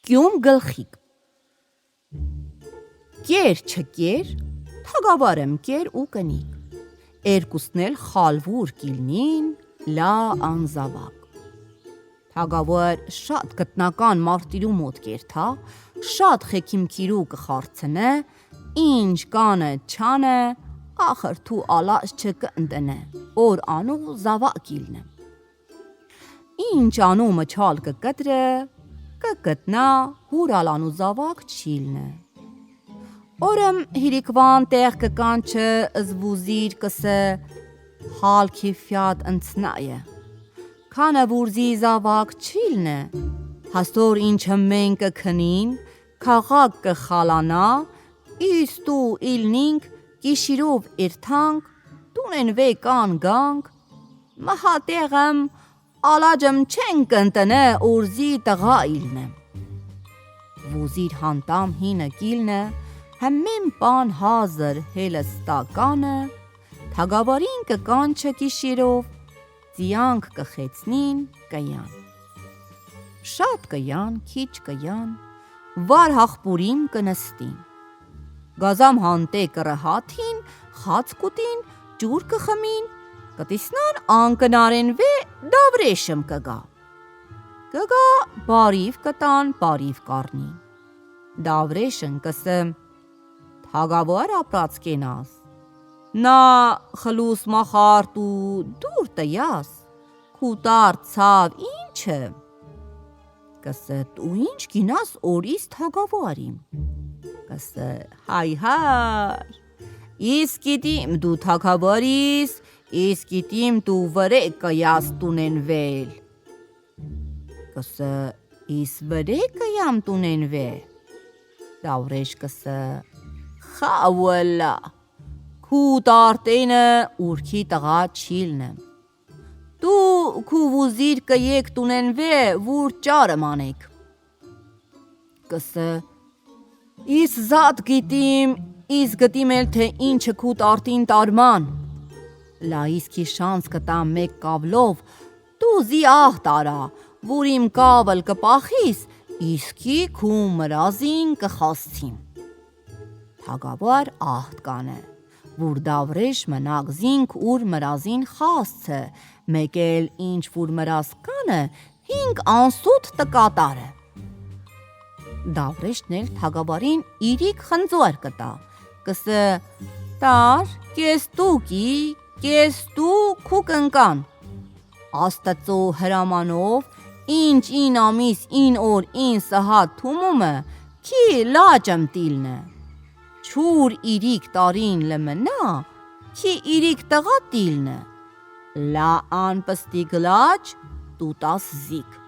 Կյում գլխիկ Կեր չկեր, թագավարեմ կեր ու կնիկ Երկուսն էլ խալվուր կիլնին, լա անզավակ Թագավար շատ գտնական մարտիրու մոտ կերթա, շատ խեքիմքիրու կխարցնե, ինչ կանը չանը, ախր թու ալած չկընտնե, որ անու զավակ իլնե Ինչ անու մչալ կկտրը, կկտնա, հուրալանու զավակ չիլնե Օրըմ հիրիկվան տեղ կկանչը զվուզիր կսը հալքի ֆյատ ընցնայը Քանը վուրզի զավակ չիլնե Հասոր ինչը մենք կքնին, քաղաք կխալանա Իստու իլնինք, կիշիրով իրթանք, տունեն վե կան գանք Մահատեղմ, ալաջմ չեն կընտնե օրզի տղա իլնե Վուզիր հանտամ հինը կիլնը Հմեն պան հազր հելստականը Թագավարին կկանչը կիշիրով Ձիանք կխեցնին կյան Շատ կյան, քիչ կյան Վար հախպուրիմ կնստին Գազամ հանտե կրհաթին, խաց կուտին, ջուր կխմին Կտիսնան անկնարեն վե դավրեշմ կգա Կգա բարիվ կտան, բարիվ կարնին Դավրեշն կսեմ Թագավար ապրած կենաս Նա խլուս մախարտ ու դուր տյաս Կուտար ցավ ինչը Կսը դու ինչ գինաս օրիս թագավարիմ Կսը հայ Իսկ գիտիմ դու թագավարիս Իսկ գիտիմ դու վրե կյաս տունենվել Կսը իս վրե կյամ տունենվել Դավրեշ կսը Խավըլա Քու տարտենը ուրքի տղա չիլնը Դու քու վուզիր կյեք տունենվե վուր ճարը մանեք Կսը Իս զատ գիտիմ Իս գտիմ էլ թե ինչը քու տարտին տարման Լա իսկի շանց կտամ մեկ կավլով Դու զի ահ տարա Վուր իմ կավլ կպախիս Իսկի քու մրազին կխասցիմ Թագավար ահտ կանե Վուր դավրեշ մնակ զինք ուր մրազին խասցը Մեկ էլ ինչ վուր մրազ կանը հինք անսուտ տկատարը Դավրեշն էլ թագավարին իրիք խնձոր կտա Կսը տար կեստուկի կեստու քու կնկան Աստծո հրամանով ինչ ին ամիս ին օր ին սահատ թումումը Քի լաճմ տիլնը Չուր իրիք տարին լմնա Քի իրիք տղա տիլնը Լա անպստիկ լաճ տուտաս զիք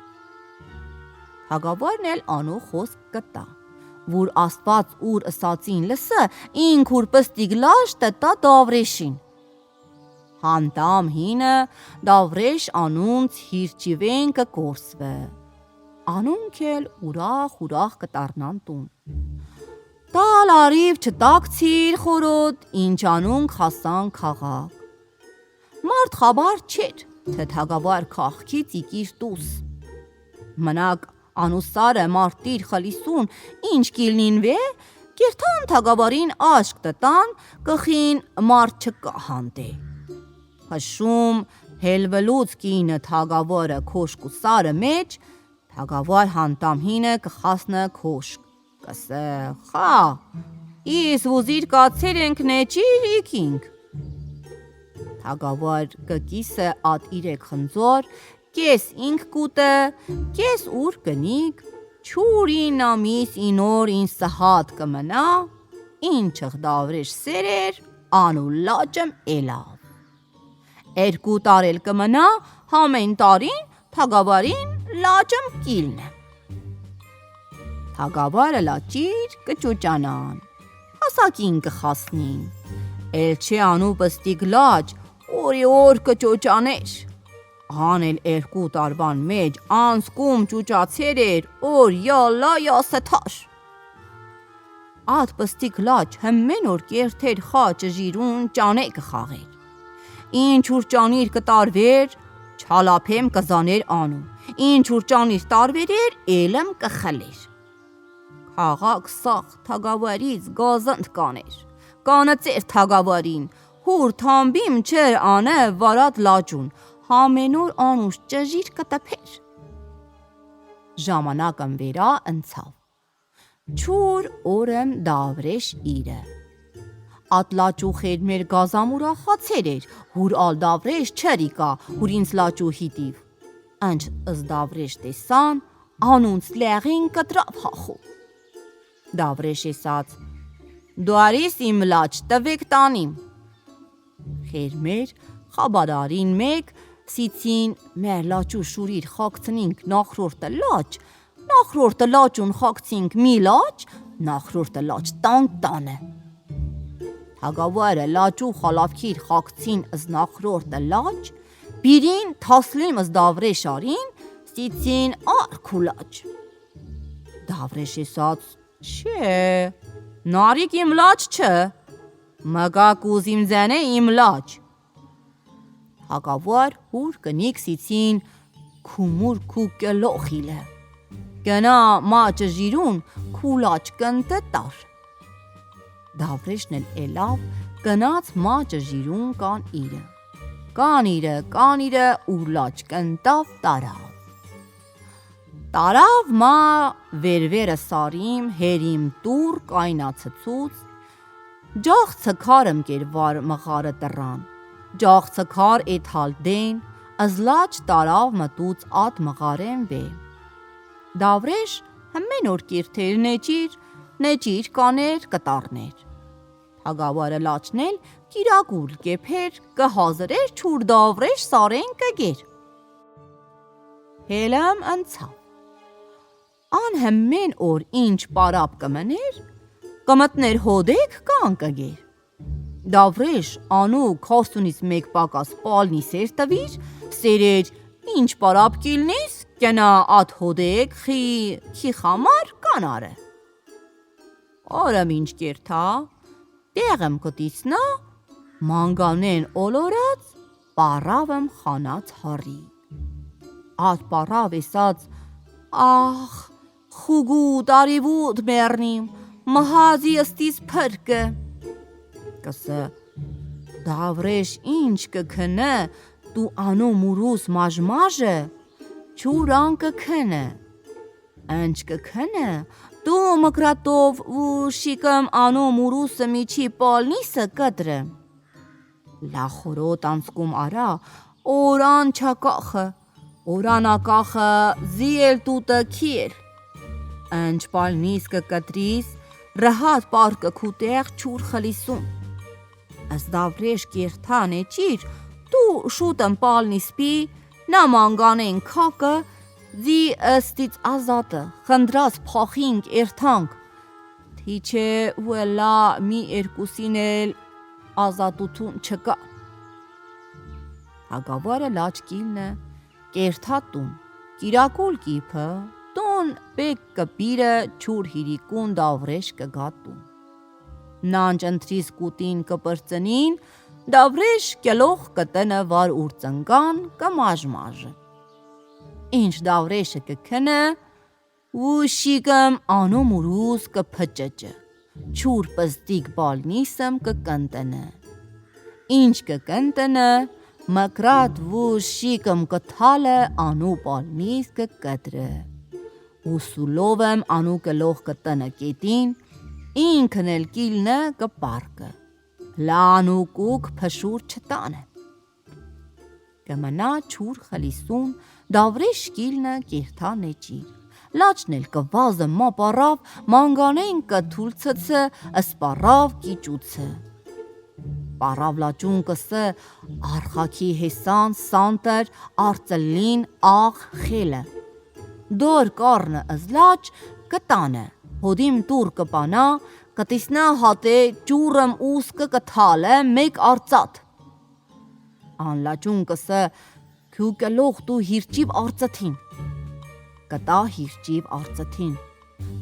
Թագավարն էլ անու խոսք կտա Վուր աստված ուր ըսացին լսը Ինք ուր պստիկ լաճ տտա դավրեշին Հանտամ հինը դավրեշ անունց հիրճիվեն կկորսվը Անունք էլ ուրախ կտարնան տուն Տալ արիվ չտակցիր խորոտ, ինչ անունք հասան քաղաք Մարդ խաբար չեր, թե թագավար քաղքից իկիր տուս Մնակ անուսարը մարտիր խլիսուն, ինչ կիլնին վե Կերթան թագավարին աշկ տտան, կխին մարդ չկա հանտե Հշում հելվլուց կինը թագավարը քոշկ ու սարը մեջ Թագավար հանտամ հինը կխասնը քոշկ Կսը խա Իս վուզիր կացեր ենք նեչիր իքինք Թագավար կկիսը ատ իրեք խնձոր Կես ինք կուտը Կես ուր կնիկ Չուրին ամիս ինոր ին սահատ կմնա Ինչըղ դավրեշ սերեր Անու լաճմ էլավ Երկու տարել կմնա Համեն տարին թագավարին լաճմ կիլնը Թագավարը լաճիր կճուճանան Հասակին կխասնին Էլ չէ անու պստիկ լաճ Օրի օր կճոճաներ Անել երկու տարվան մեջ Անսկում ճուճացեր էր Օր յալլա յասեթար Ատ պստիկ լաճ հմեն օր կերթեր խաճը ժիրուն ճանե կխաղեր Ինչ ուր ճանիր կտարվեր Չալափեմ կզաներ անու Ինչ ուր ճանիր տարվեր էր Էլմ կխլեր Խաղաղ սաղ թագավարից գազանդ կաներ, կանը ծեր թագավարին, հուր թամբիմ չեր անե վարատ լաճուն, համենոր անուշ ճժիր կտպեր։ Ժամանակն վերա ընցավ, չուր օրեմ դավրեշ իրը։ Ատ լաճու խերմեր գազամուրա խացեր էր, հուր ալ դավրեշ չերիկա, հուր ինձ լաճու հիտիվ։ Անչ ըզդավրեշ տեսան, անունց լեղին կտրավ հախու։ Դավրեշ եսած, դու արիս իմ լաճ տվեք տանիմ։ Խերմեր խաբադարին մեկ սիցին մեր լաճու շուրիր խակցնինք նախրորդը լաճուն խակցինք մի լաճ, նախրորդը լաճ տանք տանը։ Թագավարը լաճու խալավքիր խակցին ըզ նախրորդը լաճ, բիրին թասլիմ ըզ դավրեշ արին, սիցին արք ու լաճ։ Դավրեշ եսած, չէ, նարիք իմ լաճ չէ, մգակ ուզիմ ձենե իմ լաճ։ Թագավար հուր կնիք սիցին քումուր քու կլոխիլը, կնա մաճը ժիրուն քու լաճ կնտը տար։ Դավրեշն էլավ կնաց մաճը ժիրուն կանիրը ուր լաճ կնտավ տարավ։ Տարավ մա վերվերը սարիմ հերիմ տուր կայնացծուց, ջաղ ցքարմ կերվար մղարը տրան, ջաղ ցքար էթալ դեն, ըզլաճ տարավ մտուց ատ մղարեն վե։ Դավրեշ հմեն օր կիրթեր նեջիր կաներ կտարներ։ Թագավարը լաճնել կիրագուլ կեփեր կհազրեր չուր դավրեշ սարեն կգեր։ Հելամ ընցավ, ան հմեն օր ինչ պարապ կմներ, կմտներ հոդեք կան կգեր։ Դավրեշ անու քասունից մեկ պակաս պալնի սեր տվիր, սերեր ինչ պարապ կիլնիս, կենա ատ հոդեք խի խամար կանարը։ Արամ ինչ կերթա, տեղեմ կտիցնա, մանգանեն օլորած, պարավեմ խանած հարի։ Ատ պարավ եսած, ախ, խուգու տարիվուտ մերնիմ, մհազի ըստիս պրկը։ Կսը, դավրեշ ինչ կքնը, դու անու մուրուս մաժմաժը, չուրան կքնը, ընչ կքնը, դու մկրատով ու շիկմ անու մուրուսը միջի պալնիսը կտրը։ Լախորոտ անցկում արա, օրան չակախը, օրան ակախը զիել տուտը քիել։ Ընչ պալնիս կկտրիս, ռհատ պարկը քուտեղ չուր խլիսում։ Ըս դավրեշ կերթան էջիր, դու շուտն պալնիս պի, նամանգանեն քակը, զի ըստից ազատը, խնդրած փախինք երթանք, թիչե ու էլա մի երկուսին էլ ազատություն չկա։ Թագավարը լաճ կիլնը, կերթատուն, կիրակուլ կիպը, տուն բեկ կպիրը չուր հիրիկուն դավրեշ կգատուն։ Նանջ ընտրիս կուտին կպրծնին, դավրեշ կելող կտնը վար ուր ծնգան կմաժմաժը։ Ինչ դավրեշը կքնը, ու շիկմ անու մուրուս կփճճը, չուր պստիկ բալնիսմ կկնտնը։ Ինչ կկնտնը, մկրատ ու շիկմ կթալը անու պալնիս կկտրը։ Ու սուլովեմ անու կլող կտնը կետին, ինքն էլ կիլնը կպարկը, լանու կուկ փշուր չտանը։ Կմնա չուր խլիսուն, դավրեշ կիլնը կերթան էջիր, լաճն էլ կվազը մա պարավ, մանգանեն կթուլ ցցը, ասպարավ կիճուցը։ Պարավ լաճուն կսը, արխակի հեսան, սանտր, արծլին, աղ, խելը։ Դոր կարնը ըզլաճ կտանը, հոդիմ տուր կպանա, կտիսնա հատե ճուրըմ ուսկը կթալը մեկ արծատ։ Ան լաճուն կսը, քու կլող դու հիրճիվ արծաթին։ Կտա հիրճիվ արծաթին,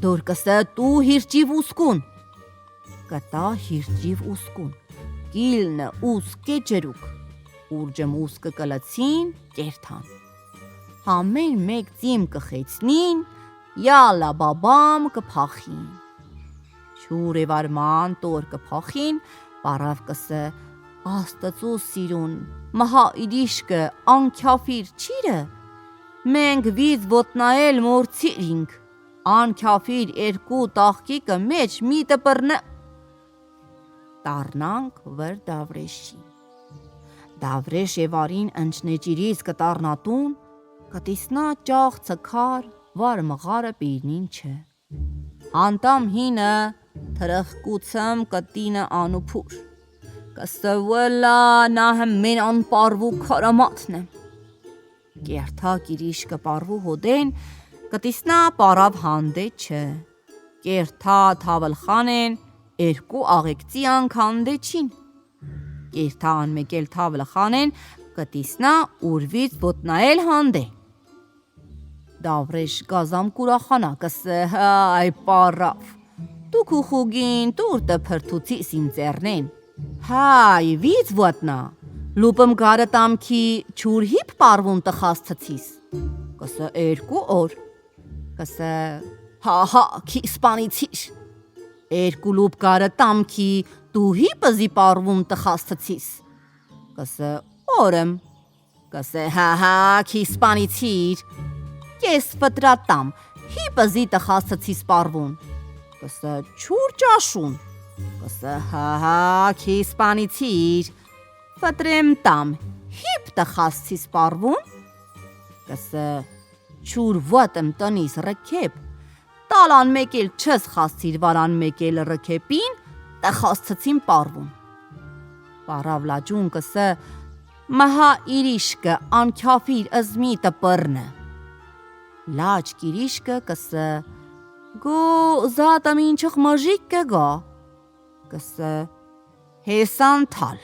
դոր կսը դու հիրճիվ ուսկուն։ Կտա հիրճիվ ուսկուն, կիլնը ուսկ է ջրուկ, ուրջմ ուսկը կլացին կերթան։ Համեն մեկ ծիմ կխեցնին, Yalla babam կփախին։ Շուր եւ արման տոր կփախին, բարավ կսը Աստծո սիրուն, մահա իրիշկը անքյաֆիր չիրը, մենք վիզ ոտնայել մորցիրինք, անքյաֆիր երկու տախկիկը մեջ մի տպրնը, տարնանք վր Դավրեշի։ Դավրեշ եւ արին ընչնեջիրից կտարնատուն, կտիսնա ճաղ ցքար, վար մղարը պիրնին չէ։ Անտամ հինը, թրխկուցեմ կտինը անուփուր, կսվլա նա հմեն անպարվու քարամատն է։ Կերթա կիրիշ կպարվու հոդեն, կտիսնա պարավ հանդե չէ։ Կերթա թավլխանեն, երկու աղեկցի անքանդե չին։ Կերթա անմեկել թավլխանեն, կտիսնա ուրվից ոտնայել հանդե։ Դավրեշ գազամ կուրախանա կսը հայ պարավ, դուք ու խուգին տուրտը պրթուցիս իմ ծերնեն, հայ վից ոտնա, լուպմ գարը տամքի չուր հիպ պարվուն տխաստցիս, կսը երկու օր, կսը հա քի սպանիցիր, երկու լուպ գարը տամքի դու հիպզի պարվուն տխաստցիս, կսը օրեմ, կսը հա քի սպանիցիր, Կես վտրատամ, հիպզի տխաստցիս պարվուն, կսը չուր ճաշուն, կսը հա քի սպանիցիր, վտրեմ տամ, հիպ տխաստցիս պարվուն, կսը չուր վոտմ տնիս ռքեպ, տալան մեկել չս խաստիր վարան մեկել ռքեպին, տխաստցին պարվուն։ Պարավ լաջուն կսը մահա իրիշկը անքյաֆիր ըզմի տպրնը, Լաչ կիրիշկը կսը գո զատամ ինչխ մաժիկ կգա, կսը հեսան թալ,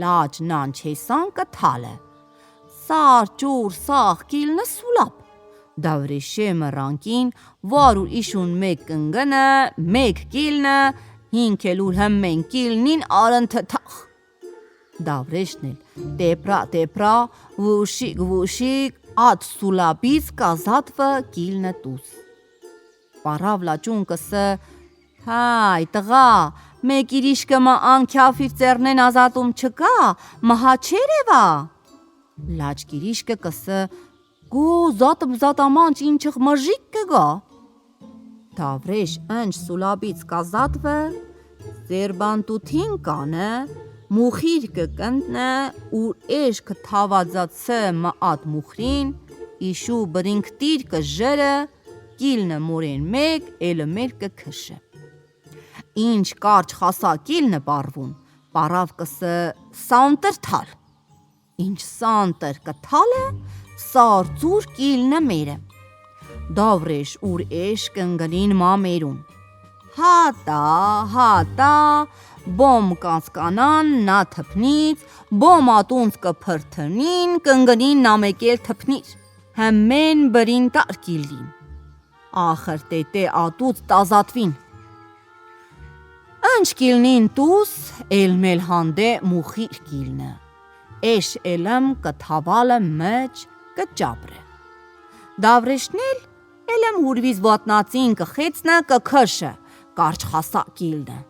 լաչ նանչ հեսան կթալը, սար ճուր սաղ կիլնը սուլապ, դավրեշե մռանկին, վարուր իշուն մեկ կնգնը, մեկ կիլնը, հինքելուր հմեն կիլնին արընթթախ, դավրեշն էլ տեպրա, վուշիկ, Ատ սուլաբից կազատվը կիլնը տուս։ Պարավ լաճուն կսը, հայ տղա, մեկ իրիշկը մա անքյաֆիր ծերնեն ազատում չկա, մահա չերևա։ Լաչ կիրիշկը կսը, գո զատամանչ ինչխ մժիկ կգա։ Դավրեշ ընչ սուլաբից կազատվը, զերբանտութին կանը, Մուխիր կկնդնը, ուր էշ կթավածացը մաատ մուխրին, իշու բրինքտիր կժրը, կիլնը մորեն մեկ, էլը մեր կքշը։ Ինչ կարճ խասա կիլնը պարվուն, պարավ կսը սանտր թալ։ Ինչ սանտր կթալը, սարծուր կիլնը մերը։ Դավրեշ ուր էշ կնգնին մամերուն։ Հատա, բոմ կանցկանան նա թպնից, բոմ ատունց կփրթնին, կնգնին նամեկել թպնիր, հմեն բրին տար կիլին, ախր տետե ատուց տազատվին, ընչ կիլնին տուս, էլմել հանդե մուխիր կիլնը, էշ էլմ կթավալը մջ կճաբրը, դավրեշնել էլմ հուրվիz ոտնացին կխեցնը կքշը, կարճ խասա կիլնը,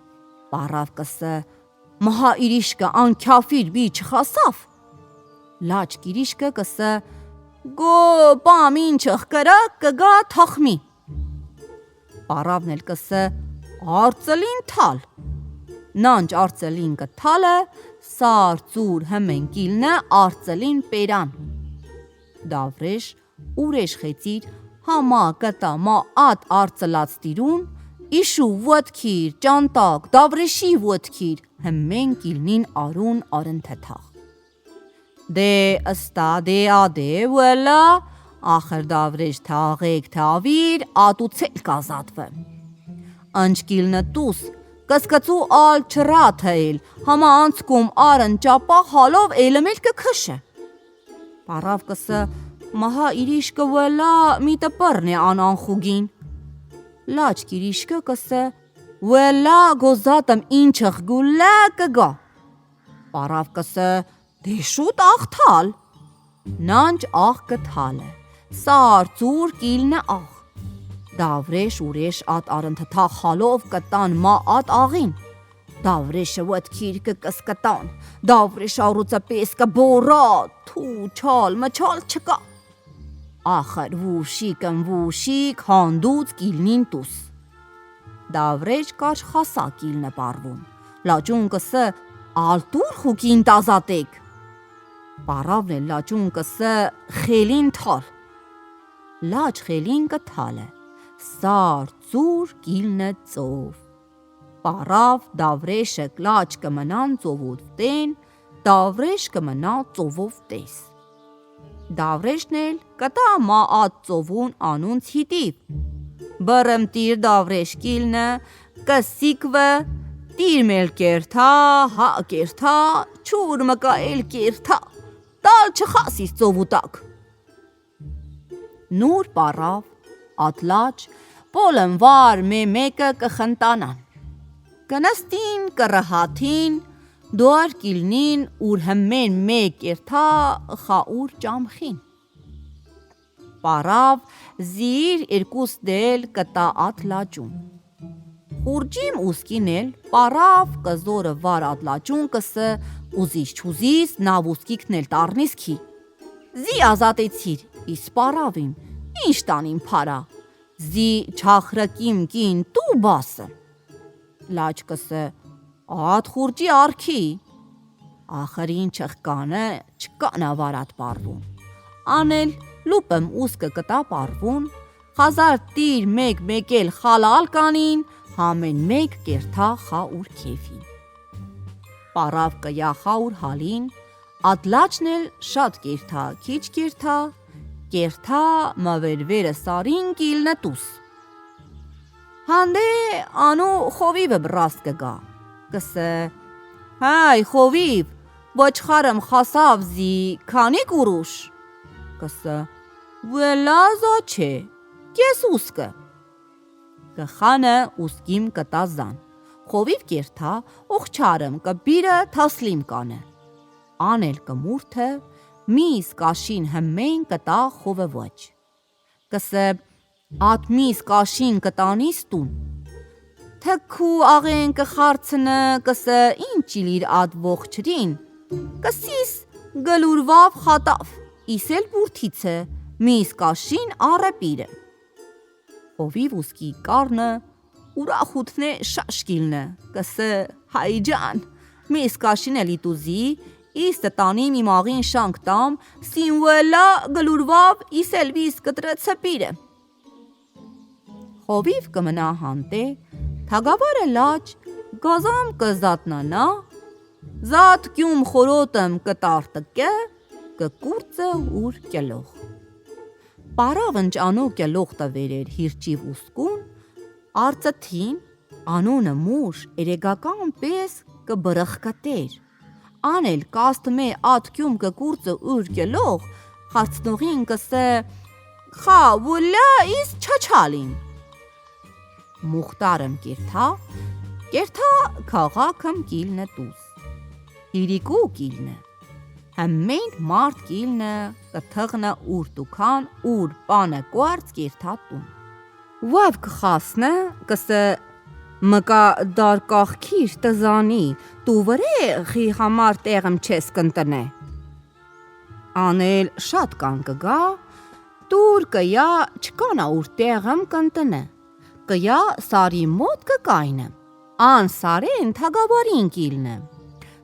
Պարավ կսը, մահա իրիշկը անքյաֆիր բի չխասավ։ Լաչ կիրիշկը կսը, գո պամ ինչխ կրակ կգա թախմի։ Պարավն էլ կսը, արծլին թալ։ Նանչ արծլին կթալը, սար ծուր հմեն կիլնը արծլին պերան։ Դավրեշ ուրեշ խեցիր, համա կտա մա ատ արծլած տիրուն, Իշու ոտքիր, ճանտակ, դավրեշի ոտքիր, հմեն կիլնին արուն արընթթախ։ Դե ըստա դե ադե վելա, ախր դավրեշ թաղեք թավիր, ատուցել կազատվը։ Ընչ կիլնը տուս, կսկծու ալ չրաթել, համա անցքում արն ճապա հալով էլմել կքշը։ Պարավ կսը, մահա իրիշկը վելա մի տպրն է անանխուգին։ Լաչ կիրիշկը կսը, վելա գոզատմ ինչխ գուլա կգա։ Պարավ կսը, դե շուտ աղ թալ։ Նանչ աղ կթալը, սար ծուր կիլնը աղ, Դավրեշ ուրեշ ատ արընթթա խալով կտան մա ատ աղին, Դավրեշը վտքիր կկսկտան, Դավրեշ առուծը պես կբորա, թու չալ մչալ չկա, Ախր վուշիկ հանդուց կիլնին տուս, Դավրեշ կար խասա կիլնը պարվում, Լաճուն կսը ալտուր խուկին տազատեք, Պարավն է լաճուն կսը խելին թալ, Լաճ խելին կթալը, Սար ծուր կիլնը ծով, Պարավ դավրեշը կլաչ կմնան ծովով տեն, Դավրեշ կմնա ծովով տես, Դավրեշն էլ կտա մա ատ ծովուն անունց հիտիվ, Բրըմտիր դավրեշ կիլնը, կսիկվը, տիրմել կերթա, հա կերթա, չուր մկայել կերթա, տալ չխասիս ծովուտակ, Նուր պարավ, ատլաչ, պոլնվար մեկը կխնտանան, Կնստին կրհաթին, դուար կիլնին ուր հմեն մեկ կերթա խաուր ճամխին, Պարավ զիր երկուս դել կտա ատլաճուն, Խուրջիմ ուսկին էլ պարավ կզորը վար ատլաճուն կսը ուզիս չուզիս նավ ուսկիքն էլ տարնիս քի, Զի ազատեցիր, իս պարավիմ, ինչ տանիմ պարա, Զի չախրակիմ կին տու բասը, Լաչ կսը ատ խուրջի արքի, Ախրին չխկանը չկանա վարատ պարվում, Անել լուպըմ ուսկը կտա պարվում, Խազար տիր մեկ էլ խալալ կանին, Համեն մեկ կերթա խաուր քեվին, Պարավ կյա խաուր հալին, Ատլաչն էլ շատ կերթա, քիչ կերթա, Կերթա մավերվերը սարին կիլնը տուս, Հանդե անու խովիվը բրաստ կգա, Կսը, հայ խովիվ, ոչխարմ խասավ զի քանիկ ուրուշ, Կսը, վելազա չէ, կես ուսկը, Կխանը ուսկիմ կտազան, խովիվ կերթա, օխչարմ կբիրը թասլիմ կանը, Անել կմուրթը, միս կաշին հմեն կտա խովը ոչ, Կսը, ատ միս կաշին կտանիս տուն, Թքու աղեն կխարցնը կսը ինչ իլիր ատ ողջրին, Կսիս գլուրվավ խատավ, իսել բուրթիցը, միս կաշին առեպիրը, Խովիվ ուսկի կարնը, ուրախութն է շաշկիլնը, Կսը հայ ջան, միս կաշին էլի տուզի, Իս տանիմ իմ աղին շանք տամ, Սինվելա գլուրվավ իսել վիս կտրը ցպիրը, Խովիվ կմնա հանտե, թագավարը լաչ, գազամ կզատնանա, Զատ կյում խորոտմ կտարտկը, կկուրծը ուր կելող, Պարավն ճանու կելող տվերեր հիրճիվ ուսկուն, Արծթին, անունը մուշ երեգական պես կբրխկատեր, Անել կաստմե ատ կյում կկուրծը ուր կելող, Խարցնողին կսը, խա վուլա իս չաչալին, Մուխտարմ կերթա քաղաքմ կիլնը տուս, Հիրիկու կիլնը, Հմեն մարդ կիլնը կթղնը ուր տուքան ուր պանը կուարց կերթա տուն, Վավ կխասնը կսը մկա դար կաղքիր տզանի, Տու վրեխի համար տեղմ չես կնտնե, Անել շատ կան կգա, Տուր կյա չկանա ուր տեղմ կնտնե, Կյա սարի մոտ կկայնը, Ան սարեն թագավարին կիլնը,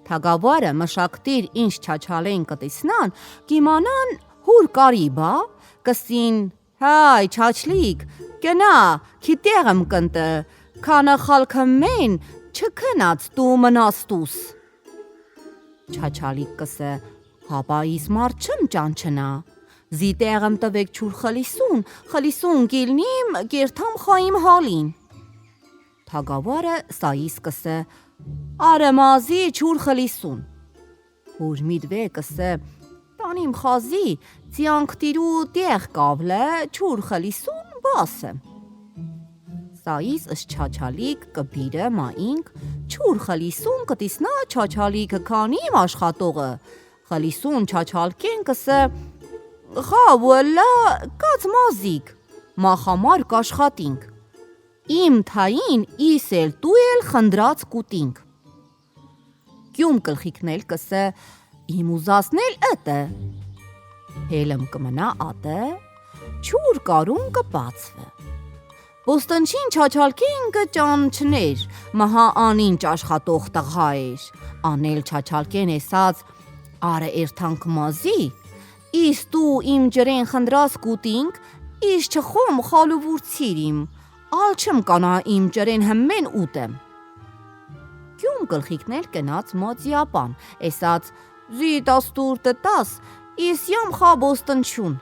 Թագավարը մշակտիր ինչ չաչալեն կտիսնան, Կիմանան հուր կարիբա, Կսին հայ չաչլիկ, Կնա քի տեղմ կնտը, Քանը խալքը մեն չքնած տու մնաս տուս, Չաչալիկ կսը, հապա իս մար չմ ճանչնա, Զի տեղմ տվեք չուր խլիսուն կիլնիմ կերթամ խայիմ հալին, Թագավարը սայիս կսը, արմազի չուր խլիսուն, Հուր միդվե կսը, տանիմ խազի, Ձյանք տիրու տեղ կավլը չուր խլիսուն բասը, Սայիս ըսչաչալիկ կբիրը մայինք, չուր խլիսուն կտիսնա չաչալիքը կանիմ աշխատողը, Խլիսուն չաչալքեն կսը, Խա վոլա կաց մազիկ, մախամար կաշխատինք։ Իմ թային իս էլ դու էլ խնդրած կուտինք։ Կյում գլխիկնել կսե իմ ուզածնել ըտը։ Հելմ կմնա ատը, չուր կարուն կբացվը։ Բոստանչին չաչալքին կճանչներ, մահա անինչ աշխատող տղա էր, անել չաչալքեն էսած արը երթանք մազի, իս դու իմ ջրեն խնդրած կուտինք, իս չխոմ խալուվուրցիր իմ, ալ չմ կանա իմ ջրեն հմեն ուտեմ։ Կյում գլխիկնել կնած մոծիապան, էսած զի տաստուր տտաս, իս յամ խա բոստանչուն։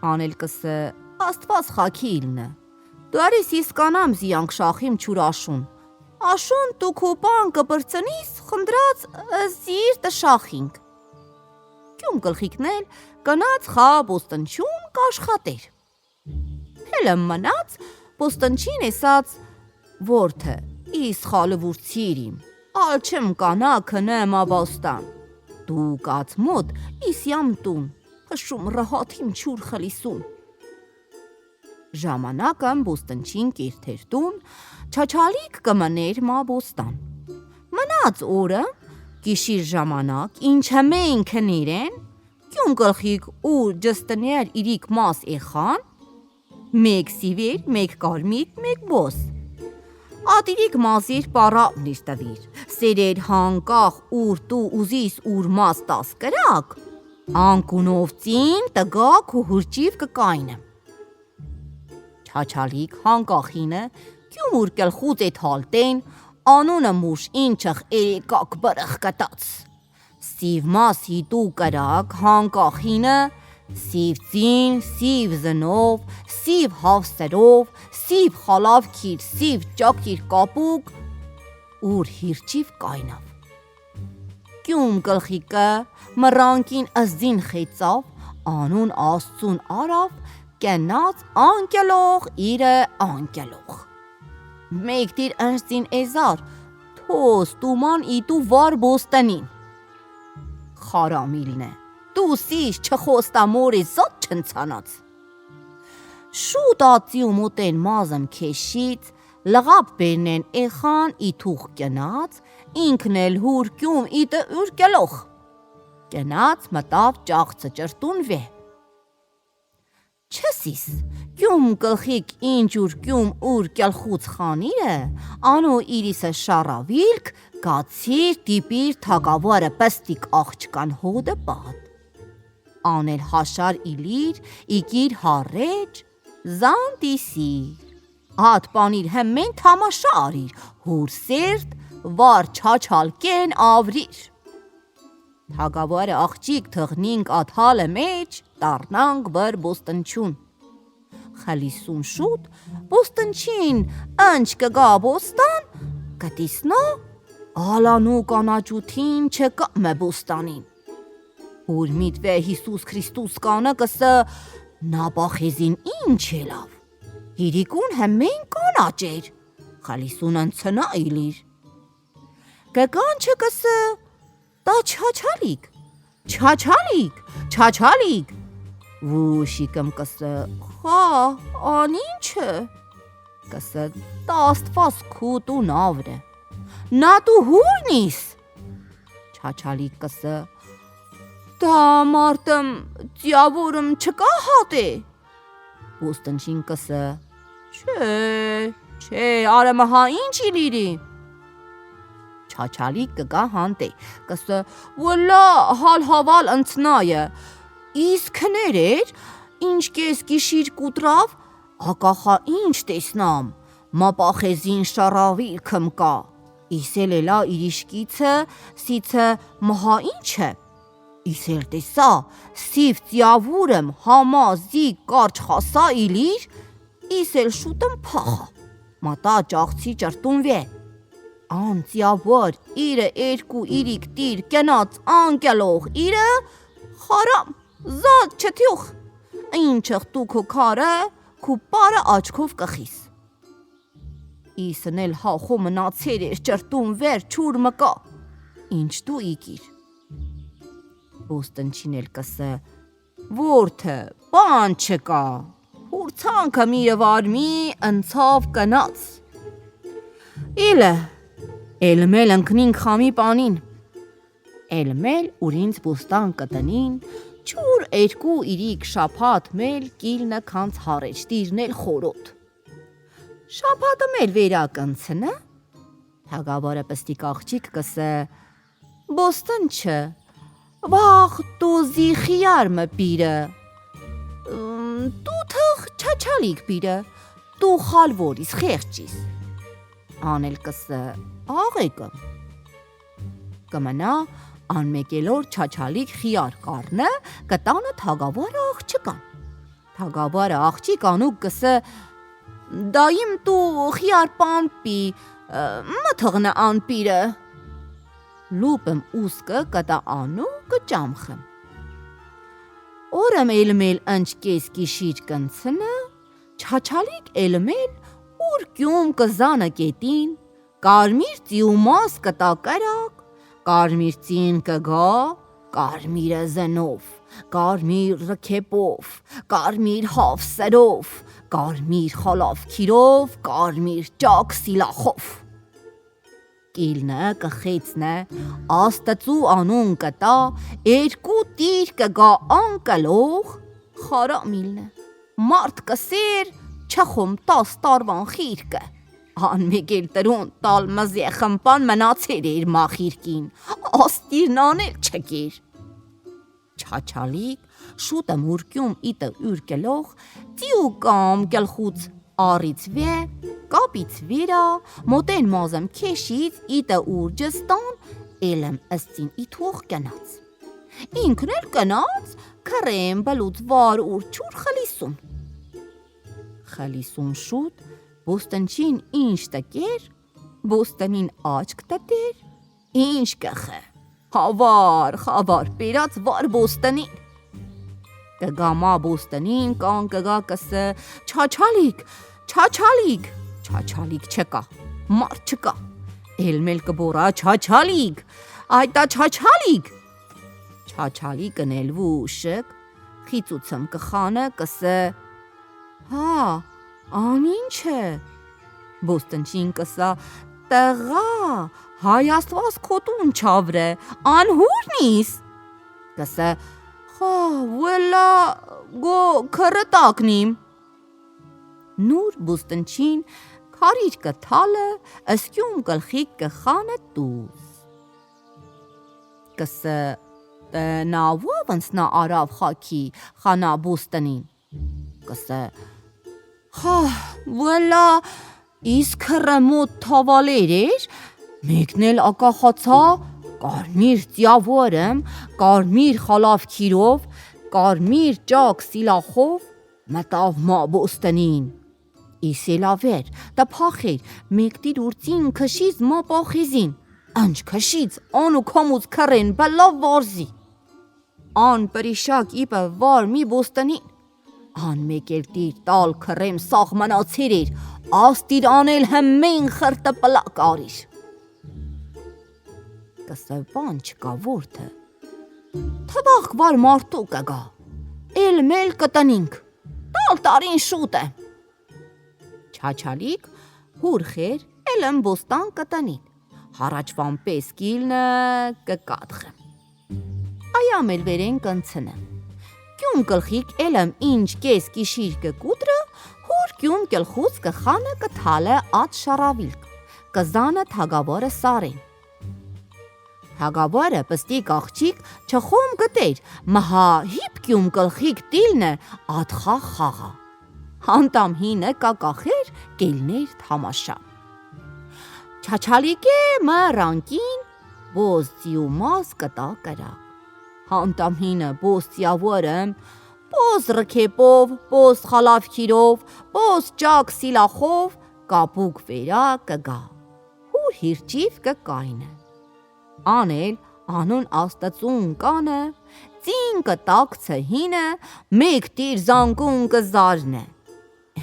Անել կսը աստված խաքի իլնը, դու արիս իս կանամ զիանք շախիմ չուր աշուն, աշուն դու կոպան կպրծնիս խնդրած զիր տշախինք։ Կյում գլխիկնել կնած խա բոստանչուն կաշխատեր։ Հելը մնաց բոստանչին էսած որդը, իս խալվուրցիր իմ, ալ չմ կանա քնեմ աբոստան, դու կաց մոտ իս յամ տուն, հշում ռահաթիմ չուր խլիսուն։ Ժամանակն բոստանչին կիրթեր տուն, չաչալիք կմներ մա բոստան։ Մնաց օրը, գիշիր ժամանակ, ինչ հմեն քնիրեն, կյուն գլխիկ ու ջստներ իրիք մաս էխան, մեկ սիվեր, մեկ կարմիր, մեկ բոս։ Ատիրիք մազիր պարավնիր տվիր, սերեր հանկախ ուր տու ուզիս ուր մաս տաս կրակ, անկունով ծին տգակ ու հուրճիվ կկայնը։ Չաչալիք հանկախինը, կյում ուր կելխուծ է թալտեն, անունը մուշ ինչխ էրեկակ բրխ կտաց։ Սիվ մաս հիտու կրակ հանկախինը, սիվ ծին, սիվ զնով, սիվ հավսերով, սիվ խալավ կիր, սիվ ճակիր կապուկ, ուր հիրճիվ կայնավ։ Կյում գլխիկը մռանկին ըզին խեցավ, անուն աստծուն արավ, կենաց անկելող իրը անկելող։ Մեկ դիր ընշծին էզար, թոս տուման իտու վար բոստանին։ Խարամիլն է, դու սիս չխոստամորի զատ չնցանած։ Շուտ ածի ու մոտեն մազմ քեշից, լղապ բերնեն էխան իտուղ կենաց, ինքն էլ հուր կյում իտը ուր կելող։ Կենաց մտավ ճաղցը ճրտուն վե։ Չսիս, կյում գլխիկ ինչ ուր կյում ուր կելխուց խանիրը, անու իրիսը շարավիլք, գացիր տիպիր թագավարը պստիկ աղջկան հոդը պատ։ Անել հաշար իլիր, իկիր հարեջ, զանդիսիր, հատ պանիր հմեն թամաշա արիր, հուր սերտ, վար չաչալկեն ավրիր։ Թագավարը աղջիկ թղնինք աթալը մեջ, տարնանք բր բոստանչուն։ Խալիսուն շուտ, բոստանչին ընչ կգա բոստան, կտիսնա, ալանու կանաչութին չկա մը բոստանին։ Ուր միտվե Հիսուս Քրիստուս կանը կսը, նաբախեզին ինչ էլավ, հիրիկուն հմեն կանաչ էր, խալիսուն ընցնա իլիր։ Կգան չկսը, դա չաչալիք, չաչալիք, չաչալիք, վուշիկմ կսը, խա, անինչը, կսը, դա աստված քուտու նավրը, նա դու հուրնիս, չաչալիք կսը, դա մարդմ ձյավորմ չկա հատ է, բոստանչին կսը, չէ, արմը հա ինչ իլիրի, չաչալիք կգա հանտե, կսը, վլա հալ հավալ ընցնայը, իսկ քներ էր, ինչ կես գիշիր կուտրավ, ակախա ինչ տեսնամ, մապախեզին շարավիր քմ կա, իսել էլա իրիշկիցը, սիցը մահա ինչը, իսել տեսա, սիվ ծյավուրմ համա զի կարճ խասա իլիր, իսել շուտմ փախա, մատա ճաղցի ճրտուն վե, անցյավոր իրը երկու իրիք տիր կենաց անկելող իրը, խարամ, զատ չթյուխ, ինչեղ դու քո քարը, քու պարը աչքով կխիս։ Իսն էլ հախո մնացեր էր ճրտուն վեր չուր մկա, ինչ դու իկիր։ Բոստանչին էլ կսը, որդը, բան չկա, հուրցանքը միրվարմի ընցավ կնաց։ Իլը, էլմել ընքնին խամի պանին, էլմել ուրինց բուստան կտնին, չուր երկու իրիկ շապատ մել կիլնը կանց հարեշտիրն էլ խորոտ։ Շապատը մել վերակնցնը, թագավորը պստիկ աղջիկ կսը, բոստն չէ, վաղ տոզի խիար մը պիրը, դու թղ չաչալիք պիրը, դու խալվորիս խեղճիս, անել կսը աղեկը, կմնա անմեկելով չաչալիք խիար կարնը կտանը թագավորը աղջկան, թագավորը աղջիկ անուկ կսը դայիմ դու խիար պանպի, մթղնը անպիրը, լուպեմ ուսկը կտա անու կճամխը, օրեմ էլմել ընչկես կիշիր կնցնը, չաչալիք էլմել ուր կյում կզանը կետին, կարմիր ծիումաս կտա կրակ, կարմիր ծին կգա, կարմիրը զնով, կարմիր ռքեպով, կարմիր հավսերով, կարմիր խալավ քիրով, կարմիր ճակ սիլախով։ Կիլնը կխեցնը, աստծու անուն կտա, երկու տիր կգա անկլող, խարամիլնը, մարդ կսեր, չխում 10 տարվան խիրկը, անմեկ էլ տրուն տալ մզե խմպան մնացեր էր մախիրկին, աստիրն անել չկեր։ Չաչալիք, շուտը մուրկյում իտը յուր կլող, ծիու կամ կլխուց առից վե, կապից վիրա, մոտեն մազմ քեշից իտը ուր ջստան, էլմ ըստին իտող կնաց։ Ինքն էլ կնաց, քրեմ բլուց վար ուր չուր խլիսուն։ Խլիսուն շուտ, բոստնչին ինչ տկեր, բոստնին աչք տտեր, ինչ կխը, խավար պերած վար բոստնին։ Կգամա բոստնին կան կգա կսը, չաչալիք չկա, մարդ չկա, էլմել կբորա չաչալիք, այտա չաչալիքն էլ վուշկ, խիծուցմ կխանը կսը, հա, անինչ է, բոստնչին կսա, տղա, հայաստված կոտուն չավրը, անհուրնիս, կսը, խա, վելա, գո քրտակնիմ, նուր բոստնչին, քարիր կթալը, ասկյում կլխիկ կխանը տուզ, կսը, նավավնց նա արավ խաքի, խանա բոստնին, կսը, խա, վելա, իսկ հրմոտ թավալեր էր, մեկնել ակախացա, կարմիր ծիավորեմ, կարմիր խալավ քիրով, կարմիր ճակ սիլախով, մտավ մա բոստնին, իսելավեր, տպախեր, մեկտիր ուրծին քշից մա պախիզին, անչ քշից, անու կոմուց քրեն բլավ վարզի, ան պրիշակ իպը վար մի բոստնին, ան մեկ էլ տիր տալ քրեմ սաղ մնացեր էր, աստիր անել հմեն խրտը պլակ արիր։ Կսվան չկա որդը, թվախ վար մարդու կգա, էլմել կտնինք, տալ տարին շուտ է։ Չաչալիք, հուրխեր, էլմ բոստան կտնին, հարաճվան պես կիլնը կկատխը։ Այամ էլ վերեն կնցնը։ Կյում կլխիկ էլմ ինչ կես կիշիր կկուտրը, հուր կյում կլխուց կխանը կթալը ատ շարավիլք, կզանը թագավորը սարեն։ Թագավորը պստիկ աղջիկ չխոմ գտեր, մհա հիպ կյում կլխիկ տիլնը ատխա խաղա, հանտամ հինը կակախեր կելներ թամաշա։ Չաչալիք է մռանկին, բոզ ծիումաս կտա կրակ, հանտամ հինը բոզ ծիավորըմ, բոզ ռքեպով, բոզ խալավ քիրով, բոզ ճակ սիլախով, կապուկ վերա կգա, հուր հիրճիվ կկայնը, անել անուն աստծուն կանը, ծին կտակցը հինը, մեկ տիր զանգուն կզարնը,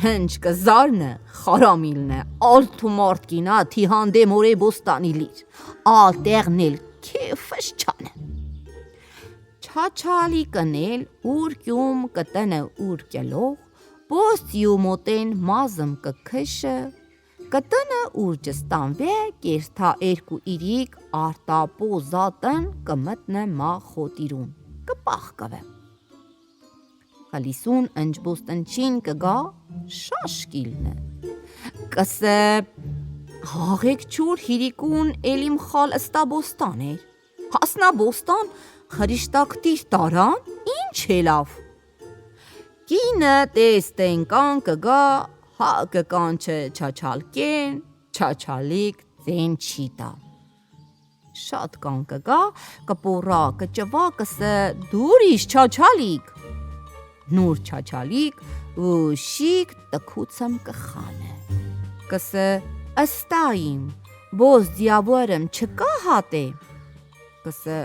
հնչ կզարնը, խարամիլնը, ալթու մարդկինա թիհանդե մորե բոստանի լիր, ալ տեղնել կեֆս չանը։ Չաչալի կնել ուր կյում կտնը ուր կելող, Պոստյու մոտեն մազմ կքշը, կտնը ուր ջստանվե կերթա երկու իրիկ արտապո զատն կմտնը մա խոտիրուն, կպախկվե։ Կալիսուն ընջբոստնչին կգա շաշկիլնը, կսը հաղեք չուր հիրիկուն էլիմ խալ ըստա բոստան էր, հասնա բոստան խրիշտակտիր տարան, ինչ էլավ։ Կինը տեստենկան կգա, հա կկանչը չաչալկեն, չաչալիկ ձեն չիտա։ Շատ կան կգա, կպորա, կճվա, կսը դուրիշ չաչալիկ։ Նուր չաչալիկ, ուշիկ տքուցմ կխանը։ Կսը ըստայիմ, բոս դիավորըմ չկա հատե։ Կսը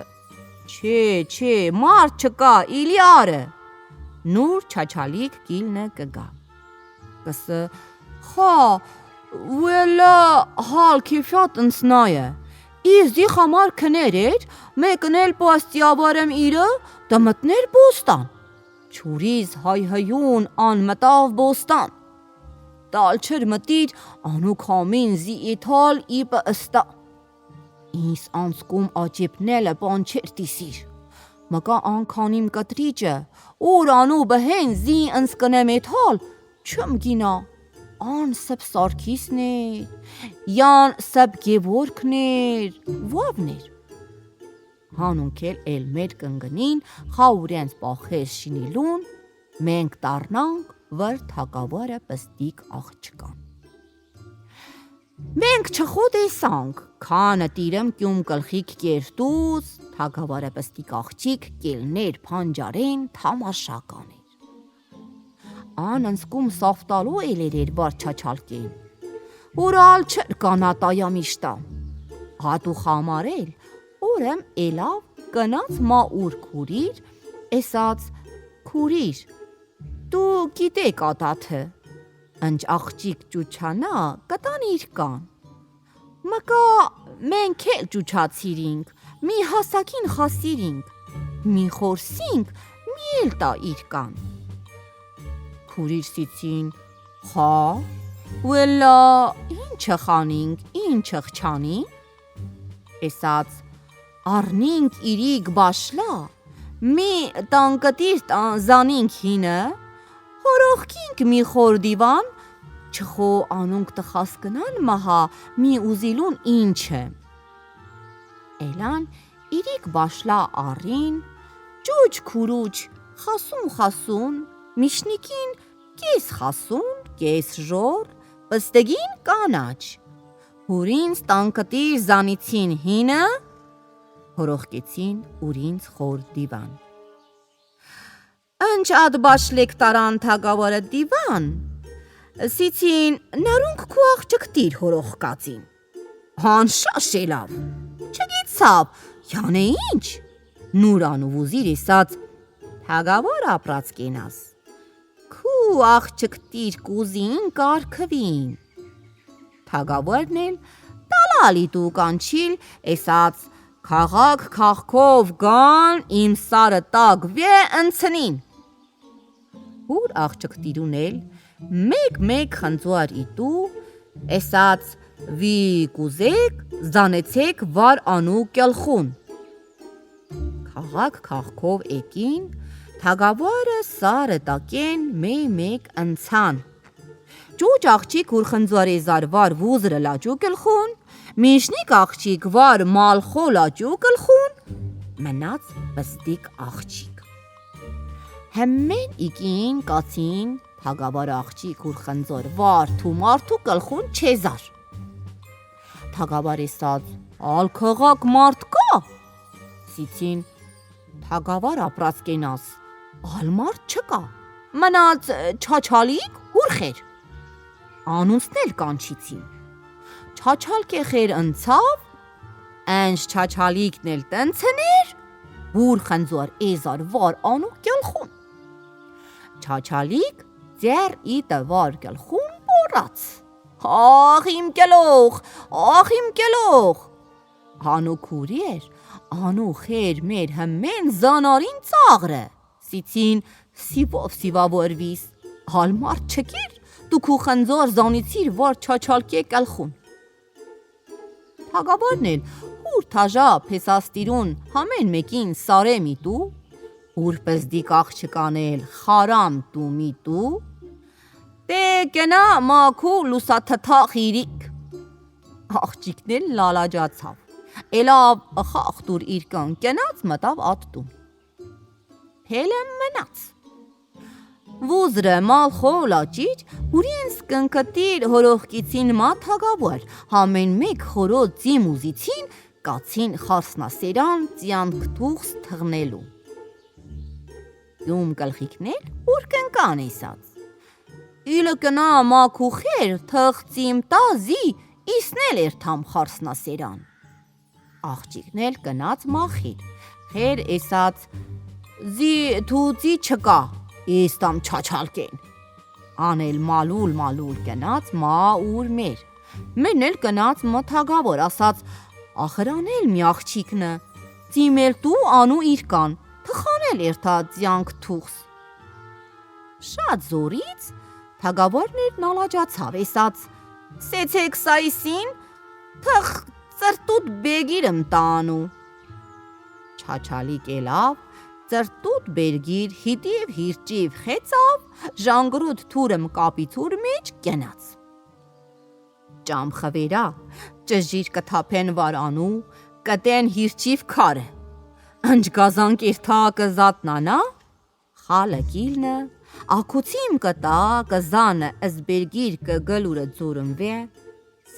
չէ, մարդ չկա, իլիարը։ Նուր չաչալիկ կիլնը կգա։ Կսը խա, վելա հալ կիֆյատ ընցնայը, իզդի խամար կներ էր, մեկն էլ պաստիավարեմ իրը, դմտներ բոստան, չուրիզ հայհայուն անմտավ բոստան, տալ չր մտիր անու կամին զի իթալ իպը ըստա, ինս անցկում աճիպնելը պան չեր տիսիր, մկա անքանիմ կտրիճը, ուր անու բհեն զի ընսկնեմ եթալ, չմ գինա, ան սբ սարքիսներ, յան սբ գևորքներ, վավներ։ Հանունքել էլ մեր կնգնին, խաուրենց պախեր շինիլուն, մենք տարնանք, վր թակավարը պստիկ աղջկան։ Մենք չխոտեսանք, քանը տիրեմ կյում կլխիկ կերտուց, թակավարը պստիկ աղջիկ կելներ պանջարեն թամաշականեր։ Ան ընսկում սավտալու էլեր վար չաչալկեն, ուրալ չր կանատայամիշտա, հատու խամարել, օրեմ էլավ կնած մա ուր քուրիր, էսած քուրիր, դու գիտեք ատաթը, ընջ աղջիկ ճուչանա կտան իր կան, մկա մենք էլ ճուչացիրինք, մի հասակին խասիրինք, մի խորսինք, մի էլ տա իր կան։ Քուրիր սիցին, խա, վելա ինչը խանինք, ինչը խչանինք, էսած արնինք իրիկ բաշլա, մի տանկտիր զանինք հինը, հորողքինք մի խոր դիվան, չխո անունք տխասկնան մահա մի ուզիլուն ինչը։ Էլան իրիկ բաշլա առին, ճուչ քուրուչ, խասուն, միշնիկին կես խասուն, կես ժոր, պստգին կանաչ, հուրինց տանկտիր զանիցին հինը, հորողկեցին ուրինց խոր դիվան։ Ընչ اد բաշլեք տարան թագավարը դիվան, սիցին նարունք քու աղջկտիր հորողկացին, հան շաշելավ, չգիցավ, յանը ինչ, նուրան ու վուզիր իսած, թագավար ապրած կենաս, քու աղջկտիր կուզին կարկվին, թագավարն էլ տալալի դու կանչիլ, էսած, քաղաք քաղքով գան իմ սարը տագվե ընցնին, ուր աղջկտիրուն էլ, մեկ խնձուար իտու, էսած վի կուզեք, զանեցեք վար անու կելխուն։ Քաղաք քաղքով եկին, թագավարը սարը տակեն մեկ ընցան։ Ճուչ աղջիկ ուր խնձուարի զարվար վուզրը լաճու կելխուն, միշնիկ աղջիկ վար մալխո լաճու կելխուն, մնաց պստիկ աղջիկ։ Հեմմեն իկին կացին թագավար աղջիկ ուր խնձոր վար թու մարդու կլխուն չեզար։ Թագավար էսած ալ քաղաք մարդ կա, սիցին թագավար ապրած կենաս, ալ մարդ չկա, մնաց չաչալիկ հուրխեր, անունցն էլ կանչիցին, չաչալք է խեր ընցավ, անջ չաչալիկն էլ տնցներ, հուր խնձոր էզար վար անու կելխուն, չաչալիկ ձեր իտը վար կելխուն բորած, ախ իմ կելող, հանու քուրի էր, անու խեր մեր հմեն զանարին ծաղրը, սիցին սիվով սիվավորվիս, Հալմարդ չկիր, դու քու խնձոր զանիցիր, որ չաչալկի կալխուն։ Թագավորն էլ ուր թաժա փեսաստիրուն համեն մեկին սարե միտու, ուր պզդիկ աղջկանել խարամ դու միտու, դե կենա մաքու լուսաթթա խիրիկ։ Աղջիկն էլ լալաջացավ, էլավ խախտուր իր կան կենաց մտավ ատտուն։ Փելը մնաց։ Վուզրը մալ խոլաճիչ, ուրինց կնկտիր հորողկիցին մա թագավոր, համեն մեկ խորոտ ձիմ ուզիցին, կացին խարսնասերան ծյանք թուղս թղնելու։ Յում կլխիկնել ուր կնկան էսած։ Իլը կնա մաքու խեր թղծիմ տազի, իսնել երթամ խարսնասերան։ Աղջիկն էլ կնաց մախիր, խեր էսած զի թուծի չկա, իստամ չաչալկեն։ Անել մալուլ կնաց մա ուր մեր, մեն էլ կնաց մա թագավոր, ասաց ախրանել մի աղջիկնը, ծիմել տու անու իր կան, թխանել երթա ձյանք թուղս։ Շատ զորից թագավորն էր նալաջացավ, էսած սեցեք սայսին, թխ ծրտուտ բեգիրմ տանու։ Չաչալիկ էլավ, ծրտուտ բերգիր հիտիվ հիրճիվ խեցավ, ժանգրուտ թուրմ կապիցուր մեջ կենաց։ Ճամ խվերա, ճժիր կթապեն վարանու, կտեն հիրճիվ քարը, ընջգազան կերթա կզատնանա, խալը կիլնը, ակուցիմ կտա կզանը զբերգիր կգլուրը ձուրմվե,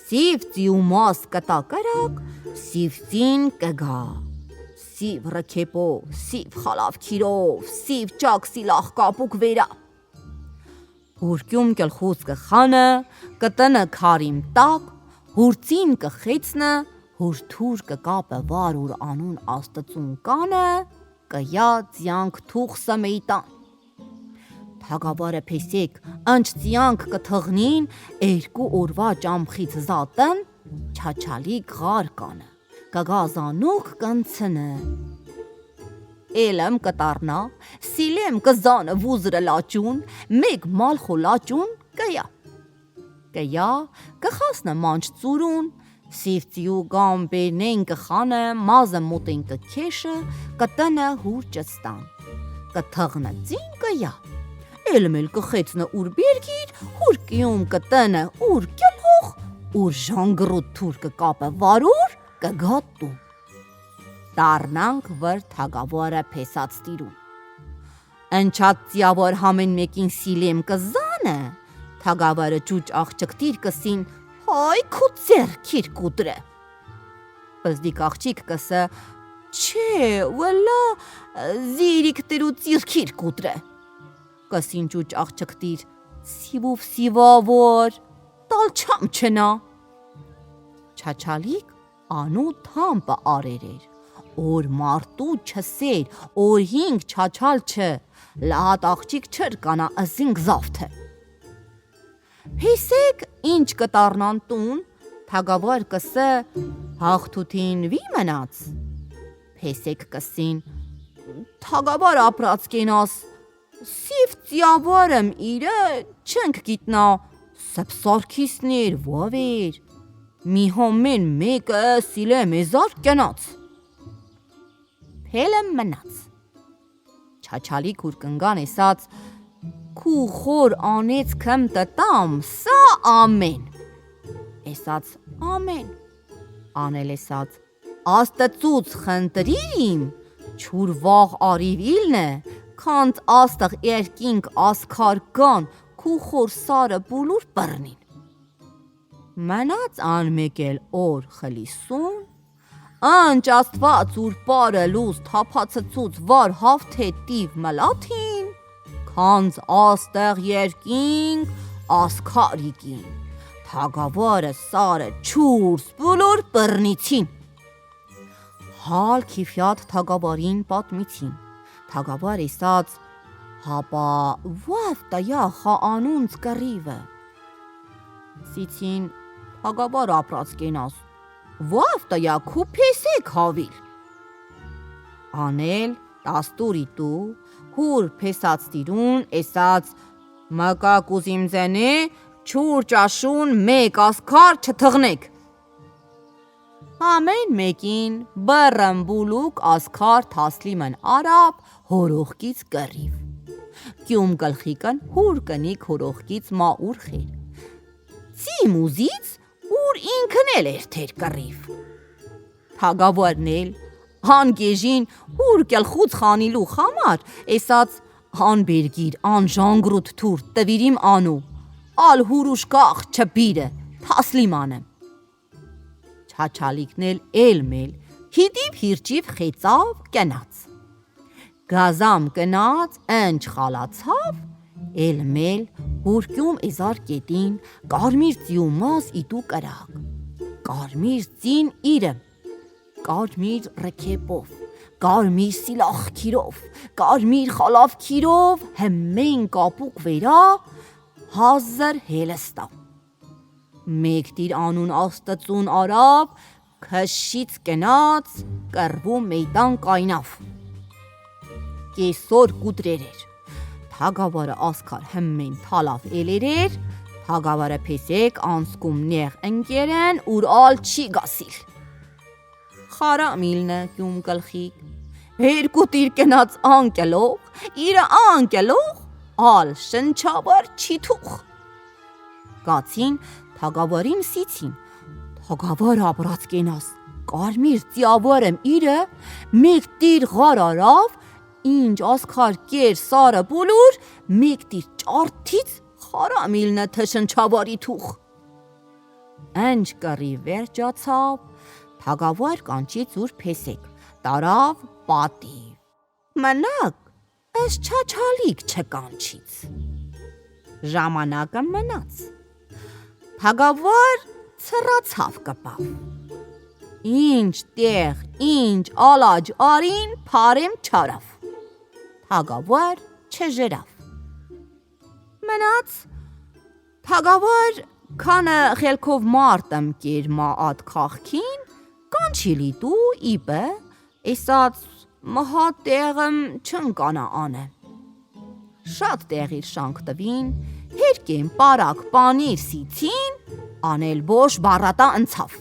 սիվ ծիումաս կտա կրակ, սիվ ծին կգա, սիվ ռքեպո, սիվ խալավ քիրով, սիվ ճակ սիլախ կապուկ վերա։ Հուրկյում կլխուց կխանը, կտնը քարիմ տակ, հուրծին կխեցնը, հուրթուր կկապը վար ուր անուն աստծուն կանը, կյա ձյանք թուղսը մեյտան։ Թագավորը փեսեք ընչ ձյանք կթղնին, երկու օրվա ճամխից զատն, չաչալիկ ғար կանը, կգազանուկ կնցնը։ Էլեմ կտարնա, սիլեմ կզանը վուզրը լաճուն, մեկ մալխո լաճուն կյա։ Կյա կխասնը մանչ ծուրուն, սիվծիու գամ բերնեն կխանը, մազը մոտեն կքեշը, կտնը հուր ճստան, կթղնը ծին կյա, էլմ էլ կխեցնը ուր բերգիր, հուր կյում կտնը ուր կյլող, ուր ժանգրուտ թուր կկապը վարուր, կգատու։ Տարնանք վր թագավորը փեսած տիրուն։ Ընչատ ծիավոր համեն մեկին սիլեմ կզանը, թագավորը ճուճ աղջկտիր կսին, հայ քու ձերքիր կուտրը։ Պզդիկ աղջիկ կսը, չէ, վլա զիրիք տերու ծիրքիր կուտրը։ Կսին ճուճ աղջկտիր, սիվով սիվավոր, տալ չամ չնա։ Չաչալիկ անու թամպը արեր էր, օր մարդու չսեր, օր հինգ չաչալ չէ, լահատ աղջիկ չր կանա ըզինք զավթը։ Հեսեք ինչ կտարնան տուն, թագավոր կսը հաղթութին վի մնաց։ Հեսեք կսին, թագավոր ապրած կենաս, սիվ ծիավորըմ իրը չնք գիտնա, սպսարքիսներ վավեր, մի համեն մեկը սիլեմ եզար կենաց։ Փելը մնաց։ Չաչալիկ ուր կնգան էսած, քու խոր անեց կմ տտամ, սա ամեն։ Էսած ամեն։ Անել էսած, աստծուց խնդրիմ, չուր վաղ արիվ իլնը, քանց աստղ երկինք ասքար կան, քու խոր սարը բուլուր պրնին։ Մնաց ան մեկել օր խլիսուն, անչ աստված ուր պարը լուզ թապացծուց վար հավթետիվ մլաթին, քանց աստեղ երկինք ասքարիկին, թագավորը սարը չուրս բուլուր պրնիցին։ Հալ քիվյատ թագավորին պատմիցին, թագավոր էսած, հապա վավ տայա խա անունց կռիվը։ Սիցին թագավոր ապրած կենաս, վավ տայա քու փեսեք հավիլ։ Անել տաստուրի տու, հուր փեսած տիրուն էսած, Մակա կուզիմ ձենի չուր ճաշուն մեկ ասքար չթղնեք։ Ամեն մեկին բռմբուլուկ ասքար թասլիմն արապ հորողկից կռիվ։ Կյում գլխիկն հուր կնիկ հորողկից մաուր խեր։ Ծիմ ուզից ուր ինքն էլ երթեր կռիվ։ Թագավորն էլ հանգեժին հուր կելխուց խանիլու խամար էսած անբերգիր անժանգրուտ թուր տվիրիմ անու ալ հուրուշկախ չբիրը թասլիմանը։ Չաչալիկն էլ մել հիդիվ հիրջիվ խեցավ կնաց։ Գազամ կնաց ընչ խալացավ մել հուրկյում էզար կետին կարմիր ծիումազ իտու կրակ։ Կարմիր ծին իրը, կարմիր ռքեպով, կարմիր սիլախ քիրով, կարմիր խալավ քիրով հմեն կապուկ վերա հազար հելստա։ Մեկ տիր անուն աստծուն արավ, քշից կնաց, կռվու մեյդան կայնավ։ Կեսոր կուտրեր էր, թագավարը ասքար հմեն թալավ էլերեր, թագավարը պեսեք անսկում նեղ ընկերեն ուր ալ չի գասիլ։ Խարամիլնը կյում կլխիկ, երկու տիր կնաց անկելով, իրը անկելով, ալ շնչաբար չի թուխ։ Կացին թագավարին սիցին, թագավար ապրած կենաս, կարմիր ծիավարեմ իրը, մեկ տիր ғար արավ, ինչ ասքար կեր սարը բոլուր, մեկ տիր ճարդից խարամիլնը թշնչաբարի թուխ։ Ընչ կռի վերջացավ, թագավար կանչից ուր պեսեք, տարավ պատիվ։ Մնակ, ըս չաչալիկ չկանչից։ Ժամանակը մնաց։ Թագավար ցրացավ կպավ։ Ինչ տեղ, ինչ ալաջ արին փարեմ չարավ։ Թագավար չժրավ։ Մնաց թագավար քանը խելքով մարտըմ կեր մաատ քաղքին, կանչիլի դու իպը, էսած մհա տեղըմ չնկանա անը։ Շատ տեղիր շանք տվին, հերկեն պարակ պանիր սիցին, անել բոշ բարատա ընցավ։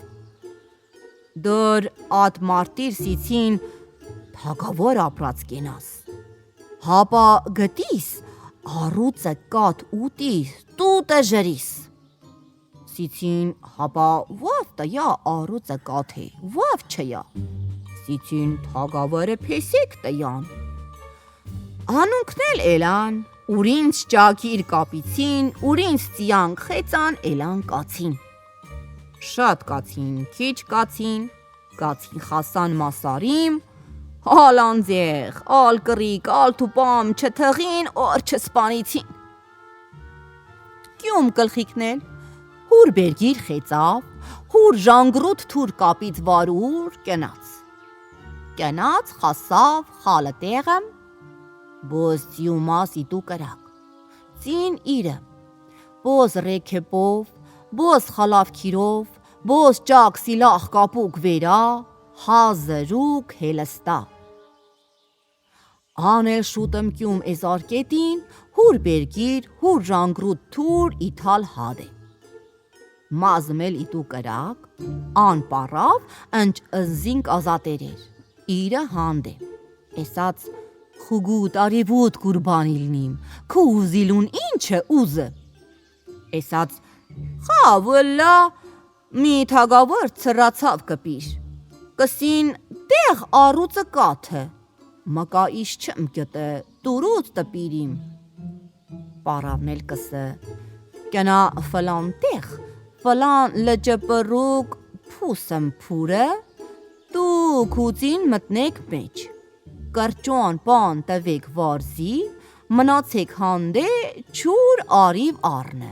Դոր ատ մարտիր սիցին թագավոր ապրած կենաս։ Հապա գտիս, առուծը կատ ուտիս, տուտը ժրիս։ Սիցին հապա վավ տյա առուծը կաթ է, վավ չյա։ Սիցին թագավարը պեսեք տյան։ Անունքնել էլան, ուրինց ճակիր կապիցին, ուրինց ծիանք խեցան էլան կացին։ Շատ կացին, քիչ կացին, կացին խասան մասարիմ, ալ անձեղ, ալ կռիկ, ալ թուպամ չթղին, օր չսպանիցին։ Կյում կլխիկնել, հուր բերգիր խեցավ, հուր ժանգրուտ թուր կապից վարուր կնաց։ Կնաց խասավ խալը տեղըմ, բոզ ծիումաս իտու կրակ։ Ծին իրը, բոզ ռեքեպով, բոզ խալավ քիրով, բոզ ճակ սիլախ կապուկ վերա, հազրուկ հելստա։ Անել շուտըմ կյում էզար կետին, հուր բերգիր, հուր ժանգրուտ թուր իթալ հադե։ Մազմել իտու կրակ, ան պարավ, ընչ ընզինք ազատերեր, իրը հանդե, էսած խուգուտ արիվուտ կուրբանիլնիմ, քու ուզիլուն ինչը ուզը, էսած խավըլա մի թագավոր ծրացավ կպիր, կսին տեղ առուծը կաթը, մկա իշ չմ կտը, տուրուց տպիրիմ, պարավնել կսը, կնա ֆլան տեղ, ֆլան լճպրուկ փուսմ փուրը, դու քուծին մտնեք մեջ, կրճոն պան տվեք վարզի, մնացեք հանդե չուր արիվ արնը,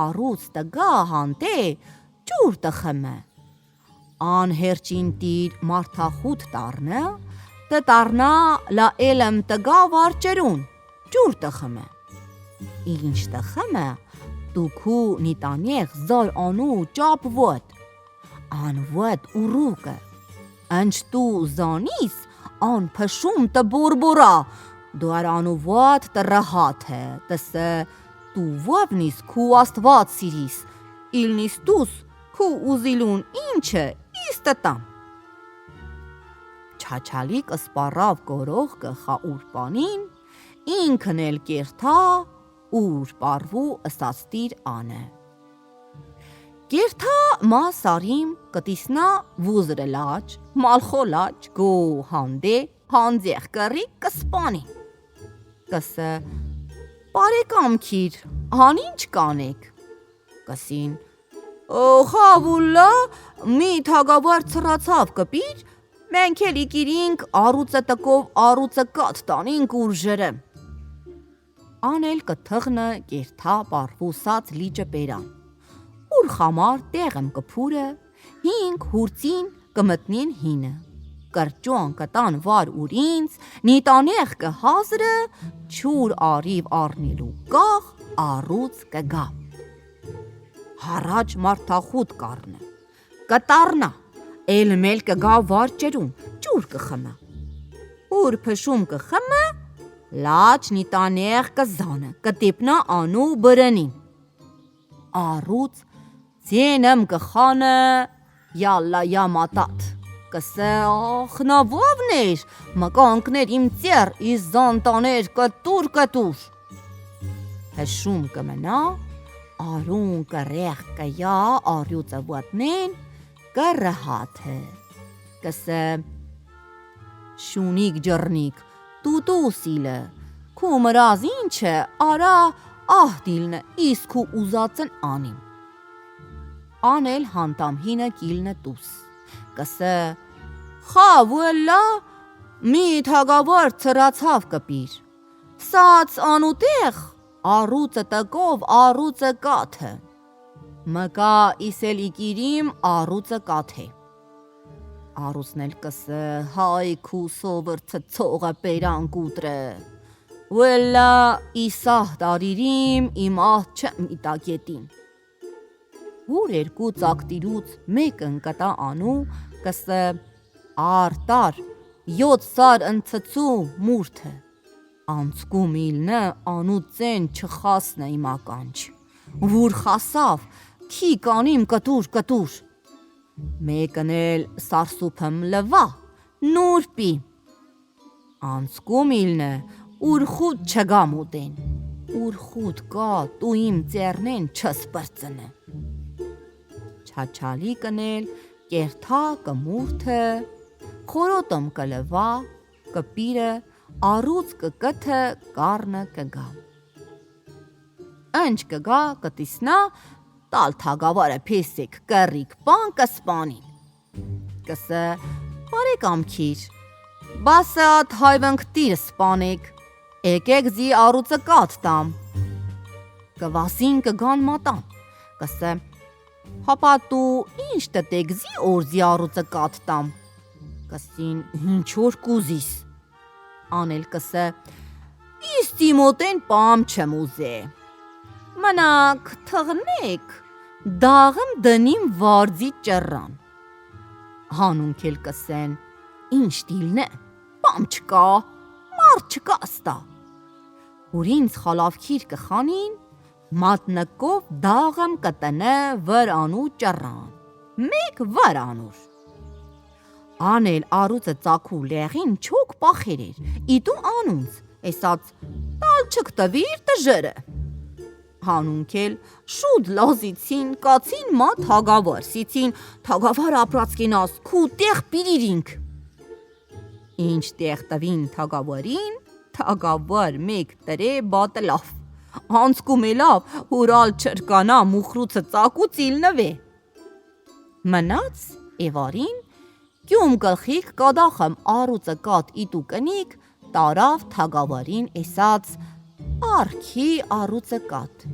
առուց տգա հանդե չուր տխմը, ան հերճին տիր մարդախուտ տարնը, տտարնա լա էլմ տգա վարջերուն, չուր տխմը, ինչ տխմը, դուքու նիտանեղ զար անու ճապ ոտ, ան ոտ ուրուկը, ընչ տու զանիս, ան փշում տը բորբորա, դու անուվատ տրահատ է, տսը դու վավնիս քու աստված սիրիս, իլնիս դուս քու ուզիլուն ինչը իստտամ։ Չաչալիկ սպառավ գորող գխա ուրպանին, ինքն էլ կերթա ուր պարվու ըսածտիր անը։ Կերթա մա սարիմ կտիսնա վուզրը լաչ, մալխոլաչ գո հանդե հանձեղ կռի կսպանի։ Կսը բարեկամ քիր, հանինչ կանեք։ Կսին խավուլա մի թագավար ցրացավ կպիր, մենք էլ իկիրինք առուծը տկով առուծը կատ տանինք ուրջերը։ Անել կթղնը կերթա պարվուսած լիճը պերան, ուր խամար տեղեմ կփուրը, հինք հուրծին կմտնին հինը, կրճոն կտան վար ուրինց, նիտանեղ կհազրը, չուր արիվ արնիլու կաղ առուծ կգա։ Հարաջ մարդախուտ կարնը, կտարնա, էլ մել կգա վար ճերում, ճուր կխմը։ Ուր փշում կխմը, լաչ նիտանեղ կզանը, կտիպնա անու բրնին։ Առուծ ձենեմ կխանը, յալլա յամատատ, կսը խնավովներ, մկանքներ իմ ծեր, իս զանտաներ կտուր։ Փշում կմնա, արուն կրեղ կյա արյուծը վատնեն, կրհաթը, կսը շունիկ ջռնիկ, տուտու սիլը, քու մրազ ինչը, արա ահդիլնը, իսկ քու ուզածն անիմ։ Անել հանդամ հինը կիլնը տուս, կսը խավուլա մի թագավար ցրացավ կպիր, սաց անուտեղ, առուծը տկով առուծը կաթը, մկա իսել իկիրիմ առուծը կաթե։ Առուծն էլ կսը հայ քու սովր ցծողը պերան կուտրը, վելա իսահ տարիրիմ իմ ահ չեմ իտակետին։ Ուր երկու ծակտիրուց մեկն կտա անու, կսը արտար, յոթ սար ընցծու մուրթը, անցկում իլնը անու ծեն չխասնը իմականչ, վուր խասավ, քի կանիմ կտուր, մեկն էլ սարսուփմ լվա, նուրպի, անցկում իլնը, ուր խուտ չգա մուտեն, ուր խուտ կա տու իմ ծերնեն չսպրծնը։ Չաչալիկն էլ կերթա կմուրթը, խորոտում կլվա, կպիրը, առուծ կկթը կարնը կգա։ Ընչ կգա կտիսնա, տալ թագավարը պեսիկ կռիք պան կսպանին։ Կսը բարեկամ քիր, բասը ատ հայվնք տիր սպանեք, եկեք զի առուծը կատ տամ։ Կվասին կգան մատան, կսը հապա տու ինչ տտեք զի օրզի առուծը կատ տամ։ Կսին ինչ որ կուզիս։ Անել կսը իստի մոտեն պամ չեմ ուզե։ Մնաք թղնեք, դաղım դնիմ վարձի ճռան։ Հանունք էլ կսեն, ինչ դիլնե, պամ չկա, մարդ չկա ստա։ Ուրինց խալավքիր կխանին, մատնկով դաղım կտնը վրանու ճռան, մեկ վրանուր։ Անել առուծը ծակու լեղին չոք պախերեր, իտու անունց, էսած տալ չկտվիր տժրը։ Հանունք էլ շուտ լազիցին, կացին մա թագավար սիցին, թագավար ապրածկինաս, քու տեղ պիրիրինք։ Ինչ տեղ տվին թագավարին, թագավար մեկ տրե բատլավ, անցկում էլավ, հուրալ չրկանա մուխրուցը ծակուց իլնվե։ Մնաց էվարին, կյում գլխիկ կադախմ առուծը կատ իտու կնիկ, տարավ թագավարին էսած արքի առուծը կատ։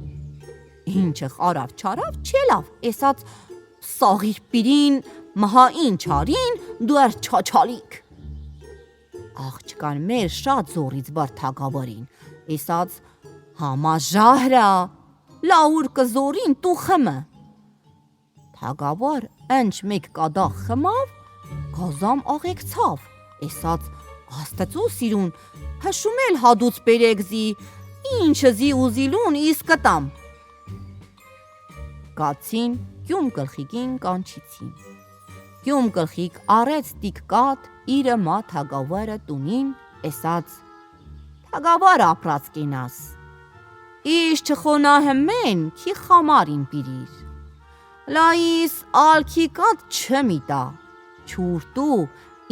Ինչը խարավ չարավ չելավ, էսած սաղիր պիրին մհա ինչ արին դուր չաչալիկ։ Աղջկան մեր շատ զորից բար թագավարին, էսած համաժահրա, լաուր կզորին տու խմը։ Թագավար ընչ մեկ կադախ խմավ, գազամ աղեկցավ, էսած աստծու սիրուն, հշումել հադուց բերեգզի, ինչը զի ուզիլուն իսկ կտամ։ Կացին գյում գլխիկին կանչիցին։ Գյում գլխիկ արեց տիկ կատ իրը մա թագավարը տունին, էսած թագավար ապրած կենաս։ Իշ չխոնահմեն քի խամարին պիրիր։ Լայիս ալքի կատ չմիտա, չուրտու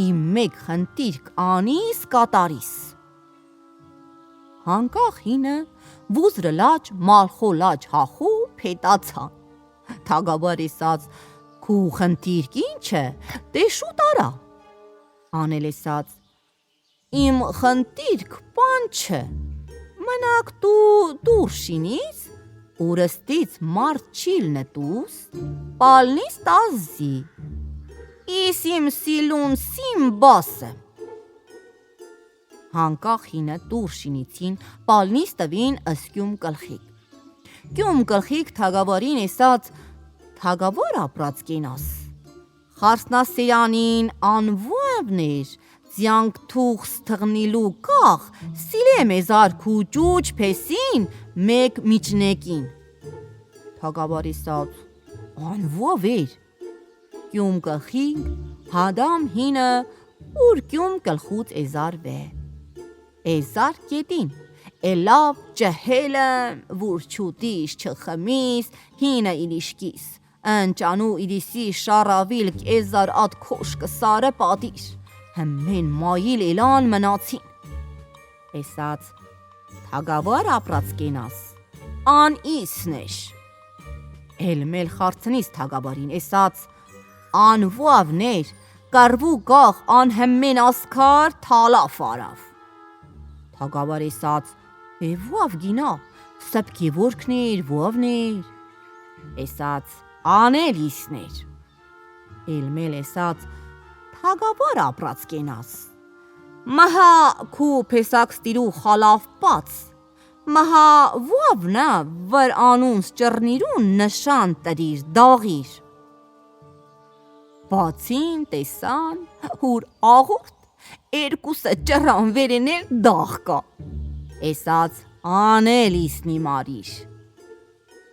իմ մեկ խնդիրք անիս կատարիս։ Հանկախ հինը վուզրը լաչ մալխո լաչ հախու փետացան։ Թագավար էսած քու խնդիրք ինչ է, դե շուտ արա։ Անել էսած իմ խնդիրք բան չէ, մնակ դու դուր շինիս, ուրստից մարդ չիլ նտուս, պալնիս տազի, իս իմ սիլուն սիմ բասը։ Հանկախ հինը դուր շինիցին, պալնիս տվին ըսկյում գլխիկ։ Գյում գլխիկ թագավարին էսած թագավոր ապրած կենաս։ Խարսնասերանին անվուևներ, ձյանք թուղս թղնիլու կաղ, սիլեմ էզար քու ճուչ պեսին մեկ միջնեկին։ Թագավար էսած անվուևեր։ Գյում գլխիկ հադամ հինը ուր գյում գլխուց էզար վե։ Էզար կետին, էլավ ջհելը վուր չուտիս չխմիս հինը իրիշկիս, ընճանու իրիսի շարավիլ կեզար ատ քոշկը սարը պատիր, հմեն մայիլ էլան մնացին։ Էսած թագավար ապրած կենաս, ան իսնեշ։ Էլմել խարցնիս թագավարին էսած անվուավներ, կարվու գաղ ան հմեն ասկար թալավ արավ։ Թագավար էսած վուավ գինա, սպկի որքներ, վուավներ։ Էսած անել իսներ։ Էլմել էսած թագավար ապրած կենաս։ Մահա քու պեսակ ստիրու խալավ պաց, մահա վուավնա վր անունս ճրնիրուն նշան տրիր դաղիր։ Բացին տեսան, հուր աղորդ, երկուսը ճրան վերենել դաղ կա։ Էսած անել իսնի մարիր։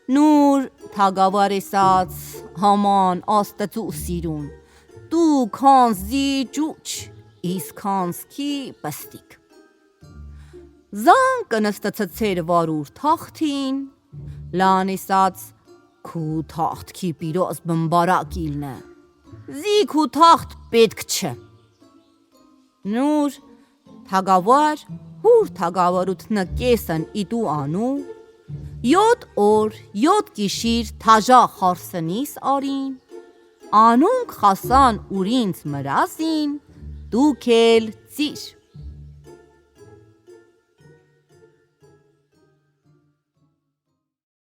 Նուր թագավար էսած համան աստծու սիրուն, դու քանզի ջուչ, իս քանզքի պստիկ։ Զան կնստծծեր վարուր թախթին, լան էսած քու թախթքի պիրոզ բմբարակ իլնը, զի քու թախթ պետք չէ։ Նուր թագավար հուր թագավարութնը կեսն իտու անու, 7 օր 7 գիշիր թաժա խարսնիս արին, անունք խասան ուրինց մրազին, դուք էլ ծիր։